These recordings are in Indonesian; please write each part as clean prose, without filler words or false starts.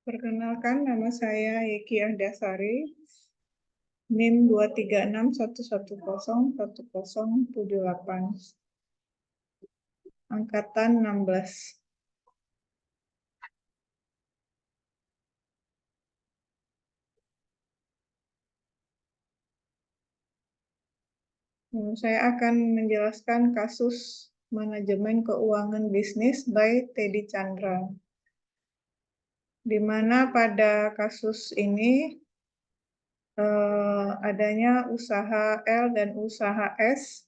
Perkenalkan, nama saya Yeki Ahdasari, NIM 23611011078, angkatan 16. Saya akan menjelaskan kasus manajemen keuangan bisnis by Teddy Chandra, di mana pada kasus ini adanya usaha L dan usaha S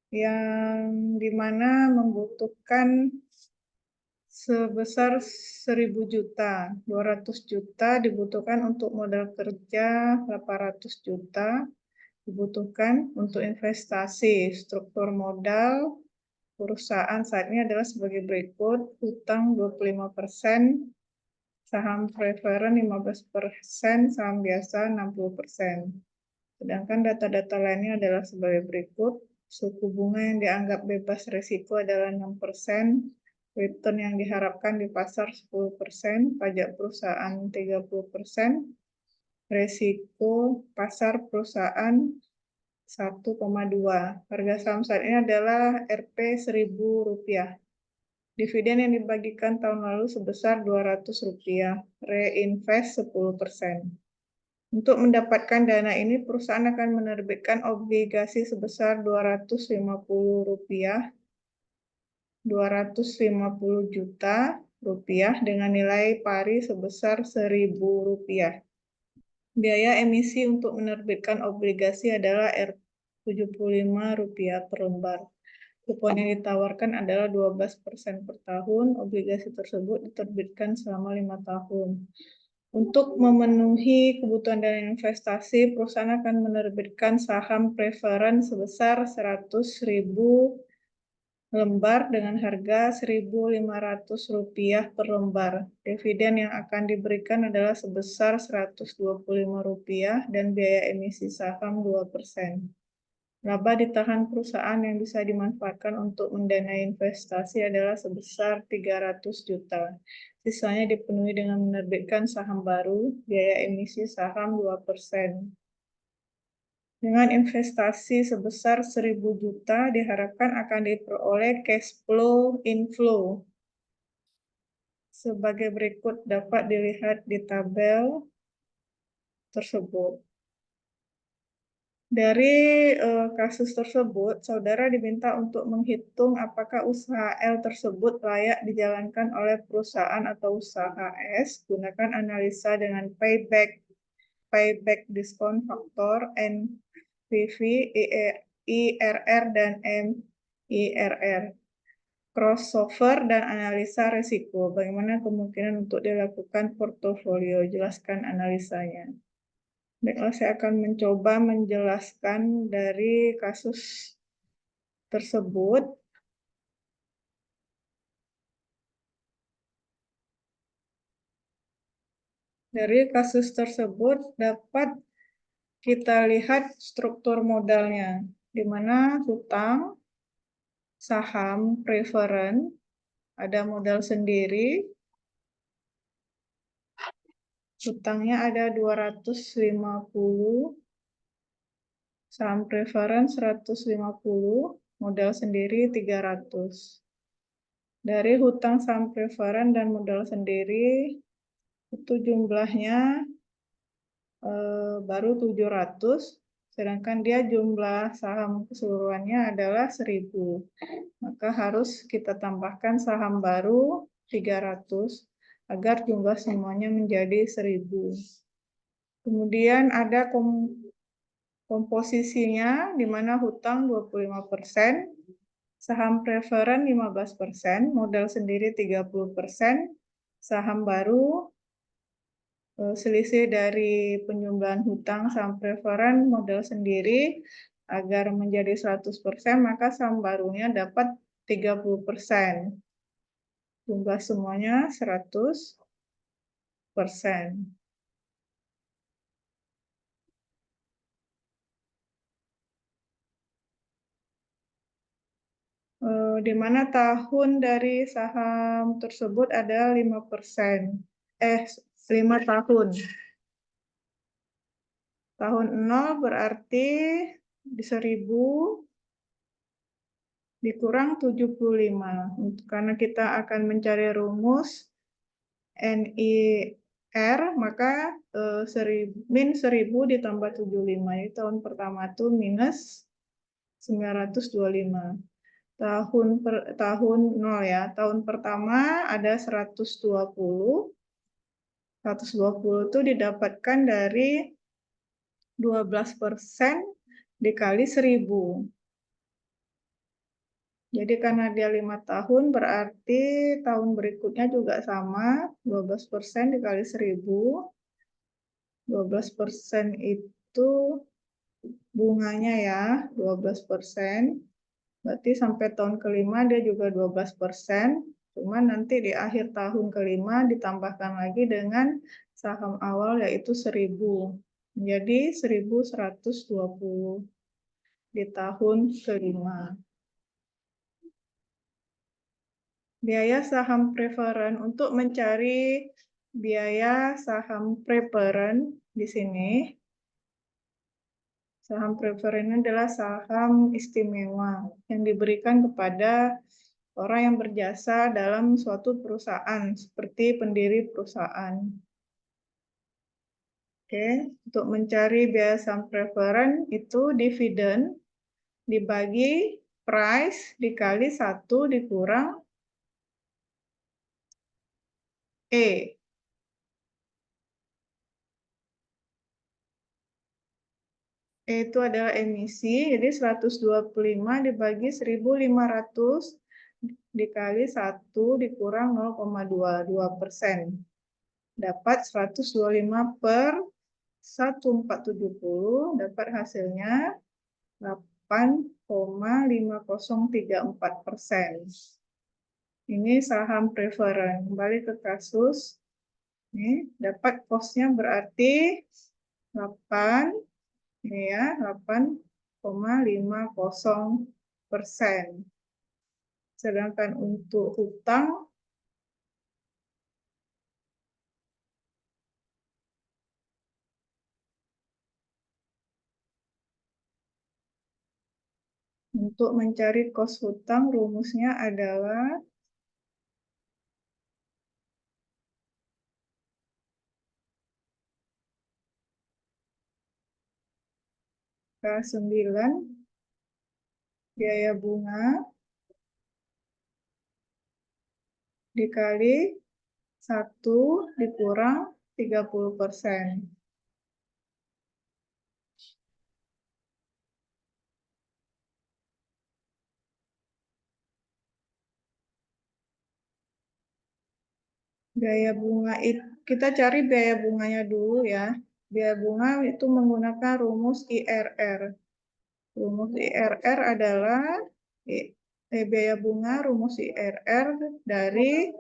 yang dimana membutuhkan sebesar 1.000 juta, 200 juta dibutuhkan untuk modal kerja, 800 juta dibutuhkan untuk investasi. Struktur modal perusahaan saat ini adalah sebagai berikut: hutang 25%, saham preferen 15%, saham biasa 60%. Sedangkan data-data lainnya adalah sebagai berikut: suku bunga yang dianggap bebas risiko adalah 6%, return yang diharapkan di pasar 10%, pajak perusahaan 30%, risiko pasar perusahaan 1,2. Harga saham saat ini adalah Rp 1.000. Dividen yang dibagikan tahun lalu sebesar Rp200, reinvest 10%. Untuk mendapatkan dana ini, perusahaan akan menerbitkan obligasi sebesar Rp250, 250 juta rupiah dengan nilai pari sebesar Rp1.000. Biaya emisi untuk menerbitkan obligasi adalah Rp75 per lembar. Kupon yang ditawarkan adalah 12% per tahun. Obligasi tersebut diterbitkan selama 5 tahun. Untuk memenuhi kebutuhan dana investasi, perusahaan akan menerbitkan saham preferen sebesar 100.000 lembar dengan harga Rp1.500 per lembar. Dividen yang akan diberikan adalah sebesar Rp125 dan biaya emisi saham 2%. Laba ditahan perusahaan yang bisa dimanfaatkan untuk mendanai investasi adalah sebesar 300 juta. Sisanya dipenuhi dengan menerbitkan saham baru, biaya emisi saham 2%. Dengan investasi sebesar 1.000 juta, diharapkan akan diperoleh cash flow inflow. Sebagai berikut dapat dilihat di tabel tersebut. Dari kasus tersebut, saudara diminta untuk menghitung apakah usaha L tersebut layak dijalankan oleh perusahaan atau usaha S. Gunakan analisa dengan payback discount factor, NPV, IRR, dan MIRR. Crossover dan analisa risiko. Bagaimana kemungkinan untuk dilakukan portofolio? Jelaskan analisanya. Baiklah, saya akan mencoba menjelaskan dari kasus tersebut. Dari kasus tersebut dapat kita lihat struktur modalnya, di mana hutang, saham, preferen, ada modal sendiri, hutangnya ada 250, saham preferen 150, modal sendiri 300. Dari hutang, saham preferen, dan modal sendiri itu jumlahnya baru 700, sedangkan dia jumlah saham keseluruhannya adalah 1.000. Maka harus kita tambahkan saham baru 300 agar jumlah semuanya menjadi 1.000. Kemudian ada komposisinya, di mana hutang 25%, saham preferen 15%, modal sendiri 30%, saham baru selisih dari penjumlahan hutang saham preferen modal sendiri agar menjadi 100%, maka saham barunya dapat 30%. Jumlah semuanya 100%. di mana tahun dari saham tersebut adalah 5%. 5 tahun. Tahun 0 berarti di 1000 dikurang 75. Karena kita akan mencari rumus NIR, maka min 1000 ditambah 75. Jadi tahun pertama itu minus 925. Tahun 0 ya. Tahun pertama ada 120. 120 itu didapatkan dari 12% dikali 1000. Jadi karena dia 5 tahun, berarti tahun berikutnya juga sama, 12% dikali 1000. 12% itu bunganya ya, 12%. Berarti sampai tahun kelima dia juga 12%. Cuma nanti di akhir tahun kelima ditambahkan lagi dengan saham awal yaitu 1000. Jadi 1120 di tahun kelima. Biaya saham preferen. Untuk mencari biaya saham preferen di sini, saham preferen adalah saham istimewa yang diberikan kepada orang yang berjasa dalam suatu perusahaan, seperti pendiri perusahaan. Oke, untuk mencari biaya saham preferen itu dividen dibagi price dikali 1 dikurang E. Itu adalah emisi, jadi 125 dibagi 1500 dikali 1 dikurang 0,22%. Dapat 125 per 1470, dapat hasilnya 8,5034%. Ini saham preferen. Kembali ke kasus. Ini dapat cost-nya berarti 8, ini ya, 8,50%. Sedangkan untuk hutang untuk mencari kos hutang rumusnya adalah K9 biaya bunga dikali 1 dikurang 30%. Biaya bunga itu kita cari biaya bunganya dulu ya. Biaya bunga itu menggunakan rumus IRR. Rumus IRR adalah biaya bunga rumus IRR dari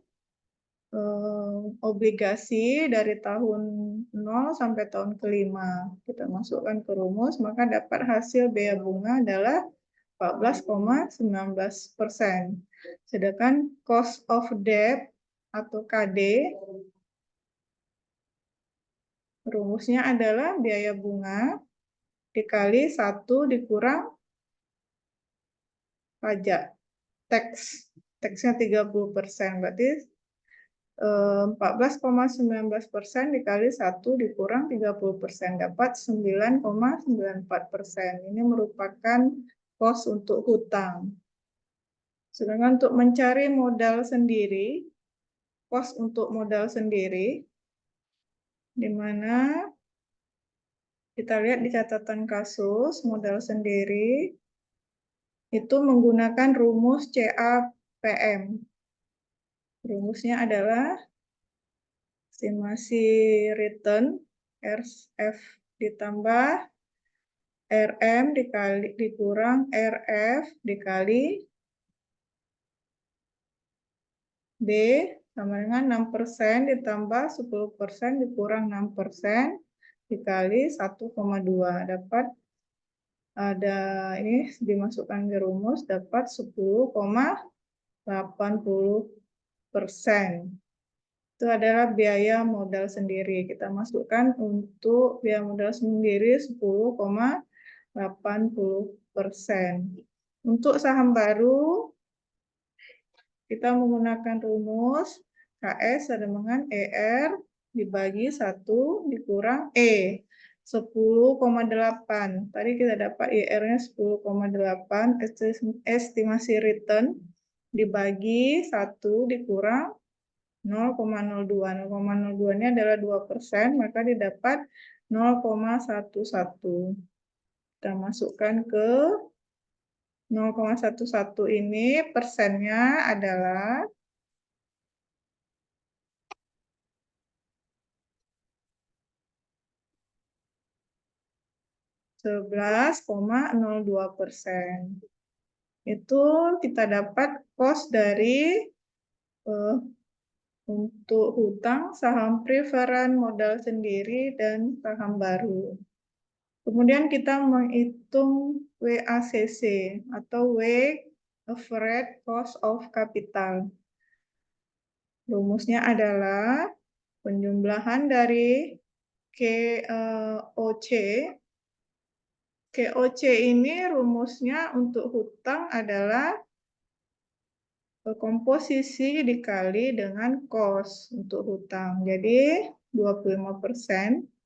obligasi dari tahun 0 sampai tahun kelima. Kita masukkan ke rumus, maka dapat hasil biaya bunga adalah 14,19%. Sedangkan cost of debt atau KD, rumusnya adalah biaya bunga dikali 1 dikurang pajak. Taxnya 30%, berarti 14,19% dikali 1 dikurang 30%, dapat 9,94%. Ini merupakan kos untuk hutang. Sedangkan untuk mencari modal sendiri, kos untuk modal sendiri, di mana kita lihat di catatan kasus, modal sendiri itu menggunakan rumus CAPM. Rumusnya adalah estimasi return RF ditambah RM dikurang RF dikali B sama dengan 6% ditambah 10% dikurang 6% dikali 1,2, dapat ada ini dimasukkan ke rumus dapat 10,80%. Itu adalah biaya modal sendiri. Kita masukkan untuk biaya modal sendiri 10,80%. Untuk saham baru, kita menggunakan rumus KS sama dengan ER dibagi 1 dikurang E. 10,8. Tadi kita dapat IR-nya 10,8, estimasi return dibagi 1 dikurang 0,02. 0,02 ini adalah 2%, maka didapat 0,11. Kita masukkan ke 0,11 ini, persennya adalah 11,02%. Itu kita dapat cost dari untuk hutang, saham preferan, modal sendiri, dan saham baru. Kemudian kita menghitung WACC atau Weighted Average Cost of Capital. Rumusnya adalah penjumlahan dari KOC. KOC ini rumusnya untuk hutang adalah komposisi dikali dengan cost untuk hutang. Jadi 25%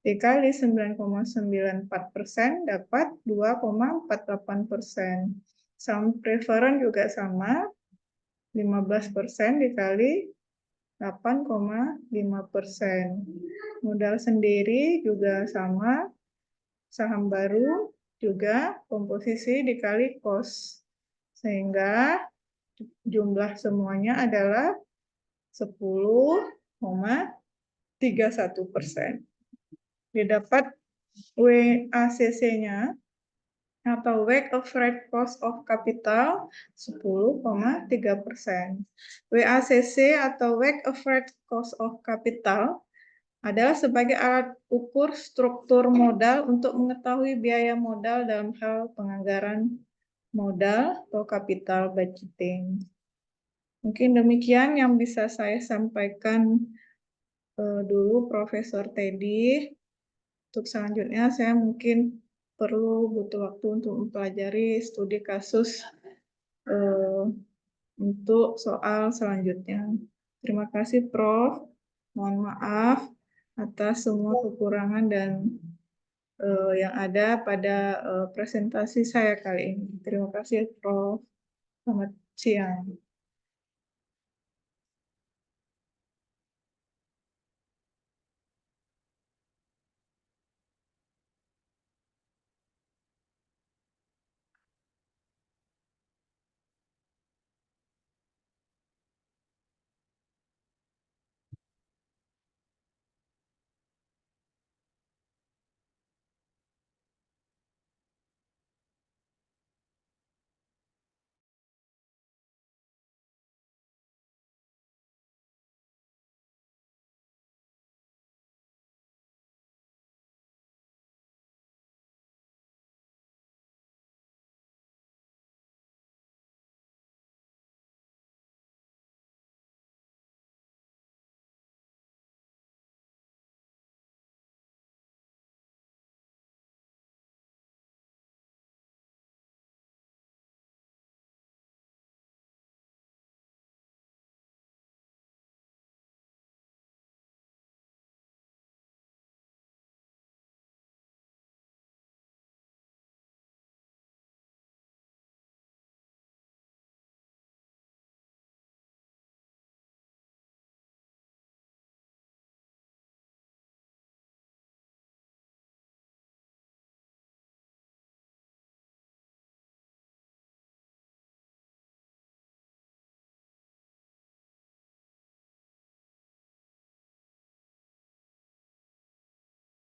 dikali 9,94% dapat 2,48%. Saham preferan juga sama, 15% dikali 8,5%. Modal sendiri juga sama, saham baru juga komposisi dikali cost. Sehingga jumlah semuanya adalah 10,31%. Didapat WACC-nya atau Weighted Average Cost of Capital 10,3%. WACC atau Weighted Average Cost of Capital adalah sebagai alat ukur struktur modal untuk mengetahui biaya modal dalam hal penganggaran modal atau capital budgeting. Mungkin demikian yang bisa saya sampaikan dulu, Profesor Teddy. Untuk selanjutnya saya mungkin perlu butuh waktu untuk mempelajari studi kasus untuk soal selanjutnya. Terima kasih, Prof. Mohon maaf atas semua kekurangan dan yang ada pada presentasi saya kali ini. Terima kasih, Prof. Selamat siang.